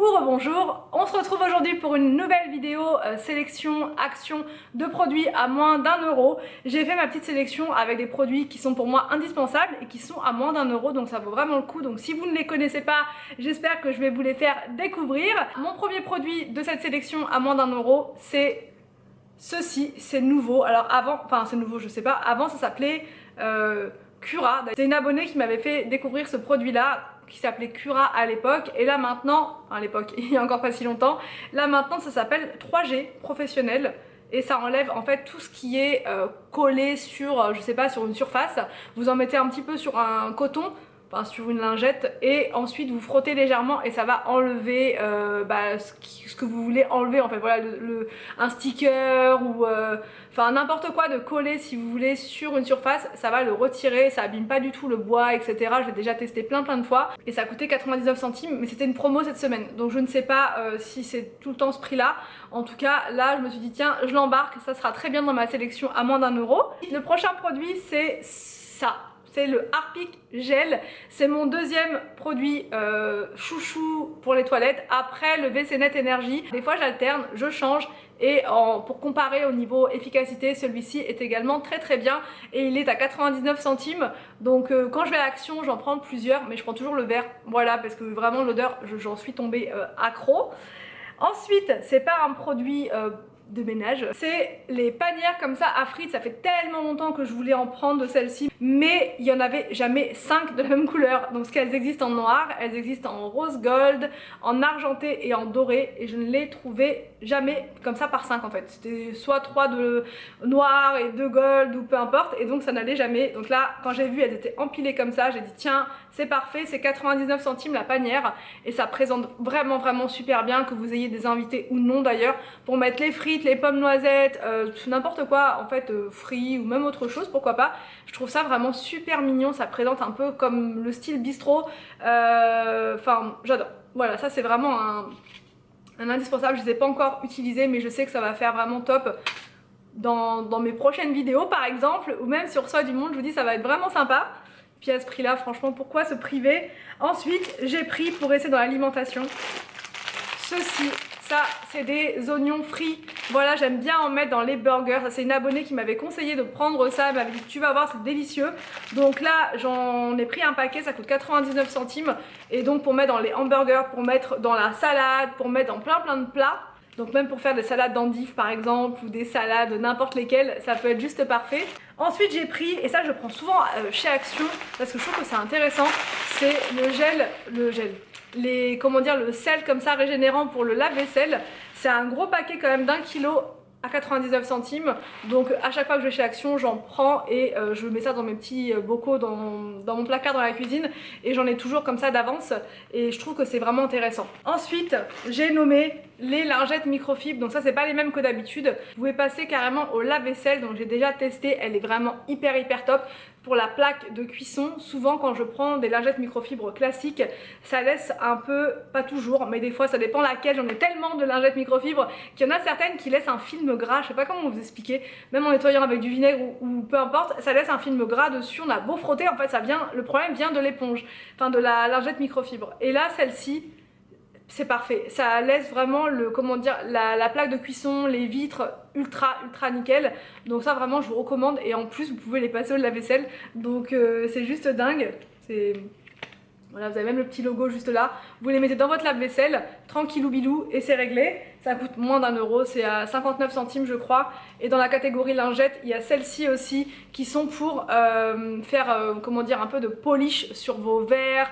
Coucou, bonjour, on se retrouve aujourd'hui pour une nouvelle vidéo sélection, action de produits à moins d'1 €. J'ai fait ma petite sélection avec des produits qui sont pour moi indispensables et qui sont à moins d'1 €, donc ça vaut vraiment le coup. Donc si vous ne les connaissez pas, j'espère que je vais vous les faire découvrir. Mon premier produit de cette sélection à moins d'1 €, c'est ceci, c'est nouveau. Alors avant, enfin c'est nouveau, je sais pas, avant ça s'appelait Cura. C'est une abonnée qui m'avait fait découvrir ce produit là qui s'appelait Cura à l'époque, et là maintenant, enfin à l'époque, il y a encore pas si longtemps, là maintenant ça s'appelle 3G professionnel et ça enlève en fait tout ce qui est collé sur, je sais pas, sur une surface. Vous en mettez un petit peu sur un coton, enfin sur une lingette, et ensuite vous frottez légèrement et ça va enlever ce que vous voulez enlever en fait. Voilà, un sticker ou enfin n'importe quoi de coller si vous voulez sur une surface, ça va le retirer, ça abîme pas du tout le bois, etc. Je l'ai déjà testé plein de fois et ça a coûté 99 centimes, mais c'était une promo cette semaine, donc je ne sais pas si c'est tout le temps ce prix là. En tout cas là je me suis dit tiens, je l'embarque, ça sera très bien dans ma sélection à moins d'1 €. Le prochain produit c'est ça. C'est le Harpic Gel, c'est mon deuxième produit chouchou pour les toilettes après le WC Net Energy. Des fois j'alterne, je change et pour comparer au niveau efficacité, celui-ci est également très bien et il est à 99 centimes. Donc quand je vais à Action, j'en prends plusieurs, mais je prends toujours le vert, voilà, parce que vraiment l'odeur, j'en suis tombée accro. Ensuite, c'est pas un produit de ménage, c'est les panières comme ça à frites. Ça fait tellement longtemps que je voulais en prendre de celles-ci, mais il y en avait jamais 5 de la même couleur. Donc qu'elles existent en noir, elles existent en rose gold, en argenté et en doré, et je ne les trouvais jamais comme ça par 5 en fait. C'était soit 3 de noir et 2 gold ou peu importe, et donc ça n'allait jamais. Donc là quand j'ai vu elles étaient empilées comme ça, j'ai dit tiens c'est parfait, c'est 99 centimes la panière et ça présente vraiment super bien, que vous ayez des invités ou non d'ailleurs, pour mettre les frites, les pommes noisettes, n'importe quoi en fait, frits ou même autre chose, pourquoi pas. Je trouve ça vraiment super mignon, ça présente un peu comme le style bistrot, enfin j'adore. Voilà, ça c'est vraiment un indispensable. Je ne les ai pas encore utilisés, mais je sais que ça va faire vraiment top dans mes prochaines vidéos par exemple, ou même sur Soi du Monde. Je vous dis, ça va être vraiment sympa. Puis à ce prix là, franchement, pourquoi se priver? Ensuite j'ai pris, pour rester dans l'alimentation, ceci. Ça, c'est des oignons frits. Voilà, j'aime bien en mettre dans les burgers. C'est une abonnée qui m'avait conseillé de prendre ça. Elle m'avait dit tu vas voir, c'est délicieux. Donc là, j'en ai pris un paquet, ça coûte 99 centimes. Et donc pour mettre dans les hamburgers, pour mettre dans la salade, pour mettre dans plein de plats. Donc même pour faire des salades d'endives par exemple, ou des salades n'importe lesquelles, ça peut être juste parfait. Ensuite j'ai pris, et ça je prends souvent chez Action, parce que je trouve que c'est intéressant, c'est le sel comme ça régénérant pour le lave-vaisselle. C'est un gros paquet quand même d'1 kg à 99 centimes. Donc à chaque fois que je vais chez Action, j'en prends et je mets ça dans mes petits bocaux dans mon placard dans la cuisine, et j'en ai toujours comme ça d'avance et je trouve que c'est vraiment intéressant. Ensuite j'ai nommé les lingettes microfibres. Donc ça c'est pas les mêmes que d'habitude. Vous pouvez passer carrément au lave-vaisselle, donc j'ai déjà testé, elle est vraiment hyper top. Pour la plaque de cuisson, souvent quand je prends des lingettes microfibres classiques, ça laisse un peu, pas toujours, mais des fois ça dépend laquelle, j'en ai tellement de lingettes microfibres qu'il y en a certaines qui laissent un film gras, je sais pas comment vous expliquer, même en nettoyant avec du vinaigre ou peu importe, ça laisse un film gras dessus. On a beau frotter, en fait le problème vient de l'éponge, enfin de la lingette microfibre. Et là celle-ci, c'est parfait, ça laisse vraiment la plaque de cuisson, les vitres ultra nickel. Donc ça vraiment je vous recommande, et en plus vous pouvez les passer au lave-vaisselle, donc c'est juste dingue. Voilà, vous avez même le petit logo juste là, vous les mettez dans votre lave-vaisselle, tranquillou bilou, et c'est réglé. Ça coûte moins d'1 €, c'est à 59 centimes je crois. Et dans la catégorie lingettes, il y a celles-ci aussi qui sont pour faire comment dire, un peu de polish sur vos verres.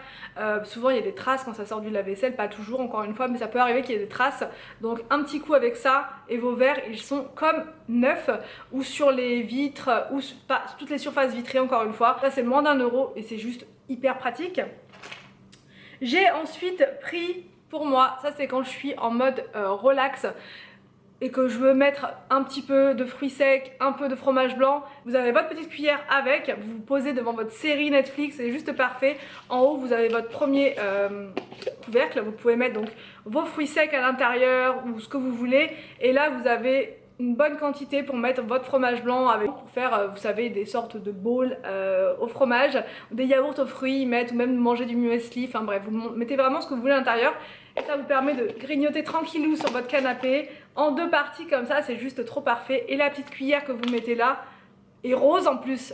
Souvent il y a des traces quand ça sort du lave-vaisselle, pas toujours encore une fois, mais ça peut arriver qu'il y ait des traces. Donc un petit coup avec ça et vos verres ils sont comme neufs, ou sur les vitres, ou pas, toutes les surfaces vitrées encore une fois. Ça c'est moins d'1 € et c'est juste hyper pratique. J'ai ensuite pris pour moi, ça c'est quand je suis en mode relax et que je veux mettre un petit peu de fruits secs, un peu de fromage blanc. Vous avez votre petite cuillère avec, vous vous posez devant votre série Netflix, c'est juste parfait. En haut vous avez votre premier couvercle, vous pouvez mettre donc vos fruits secs à l'intérieur ou ce que vous voulez, et là vous avez une bonne quantité pour mettre votre fromage blanc avec, pour faire vous savez des sortes de bowls au fromage, des yaourts aux fruits, ou même manger du muesli, enfin bref, vous mettez vraiment ce que vous voulez à l'intérieur. et ça vous permet de grignoter tranquillou sur votre canapé en 2 parties comme ça, c'est juste trop parfait. Et la petite cuillère que vous mettez là est rose en plus.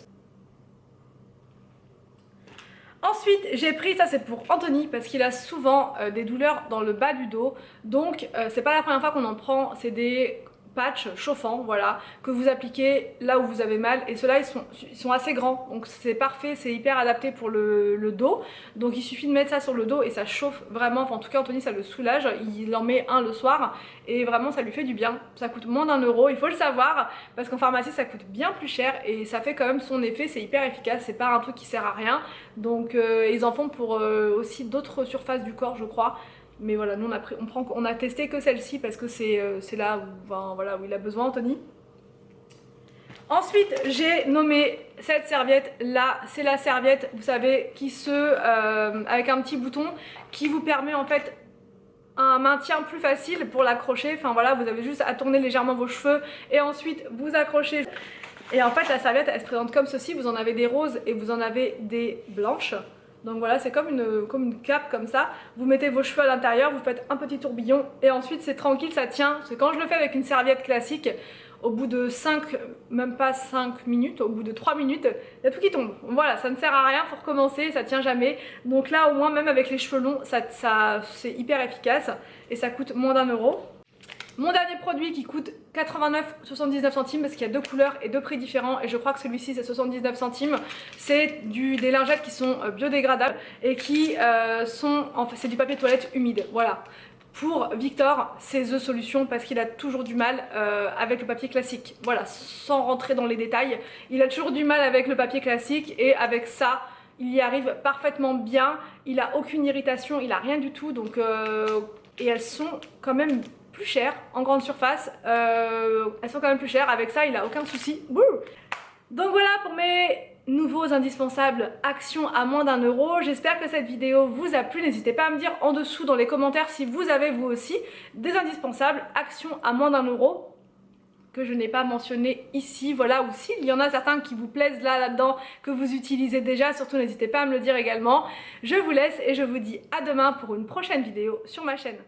Ensuite, j'ai pris, ça c'est pour Anthony parce qu'il a souvent des douleurs dans le bas du dos. Donc c'est pas la première fois qu'on en prend, c'est des patchs chauffants, voilà, que vous appliquez là où vous avez mal. Et ceux-là ils sont assez grands, donc c'est parfait, c'est hyper adapté pour le dos. Donc il suffit de mettre ça sur le dos et ça chauffe vraiment, enfin en tout cas Anthony ça le soulage. Il en met un le soir et vraiment ça lui fait du bien. Ça coûte moins d'1 €, il faut le savoir, parce qu'en pharmacie ça coûte bien plus cher et ça fait quand même son effet, c'est hyper efficace, c'est pas un truc qui sert à rien. Donc ils en font pour aussi d'autres surfaces du corps je crois. Mais voilà, nous on a testé que celle-ci parce que c'est là où, enfin, voilà, où il a besoin Anthony. Ensuite j'ai nommé cette serviette là, c'est la serviette vous savez qui avec un petit bouton qui vous permet en fait un maintien plus facile pour l'accrocher. Enfin voilà, vous avez juste à tourner légèrement vos cheveux et ensuite vous accrochez. Et en fait la serviette elle se présente comme ceci, vous en avez des roses et vous en avez des blanches. Donc voilà, c'est comme une cape comme ça. Vous mettez vos cheveux à l'intérieur, vous faites un petit tourbillon et ensuite c'est tranquille, ça tient. Parce que quand je le fais avec une serviette classique, au bout de 5, même pas 5 minutes, au bout de 3 minutes, il y a tout qui tombe. Voilà, ça ne sert à rien, faut recommencer, ça tient jamais. Donc là au moins même avec les cheveux longs, c'est hyper efficace et ça coûte moins d'1 €. Mon dernier produit qui coûte 89,79 centimes parce qu'il y a 2 couleurs et 2 prix différents et je crois que celui-ci c'est 79 centimes. C'est des lingettes qui sont biodégradables et qui c'est du papier toilette humide, voilà. Pour Victor, c'est The Solution parce qu'il a toujours du mal avec le papier classique. Voilà, sans rentrer dans les détails, il a toujours du mal avec le papier classique et avec ça, il y arrive parfaitement bien. Il a aucune irritation, il a rien du tout, donc et elles sont quand même plus chères en grande surface. Elles sont quand même plus chères. Avec ça, il a aucun souci. Wouh! Donc voilà pour mes nouveaux indispensables actions à moins d'1 €. J'espère que cette vidéo vous a plu. N'hésitez pas à me dire en dessous dans les commentaires si vous avez vous aussi des indispensables actions à moins d'1 € que je n'ai pas mentionné ici, voilà, ou s'il y en a certains qui vous plaisent là-dedans, que vous utilisez déjà, surtout n'hésitez pas à me le dire également. Je vous laisse et je vous dis à demain pour une prochaine vidéo sur ma chaîne.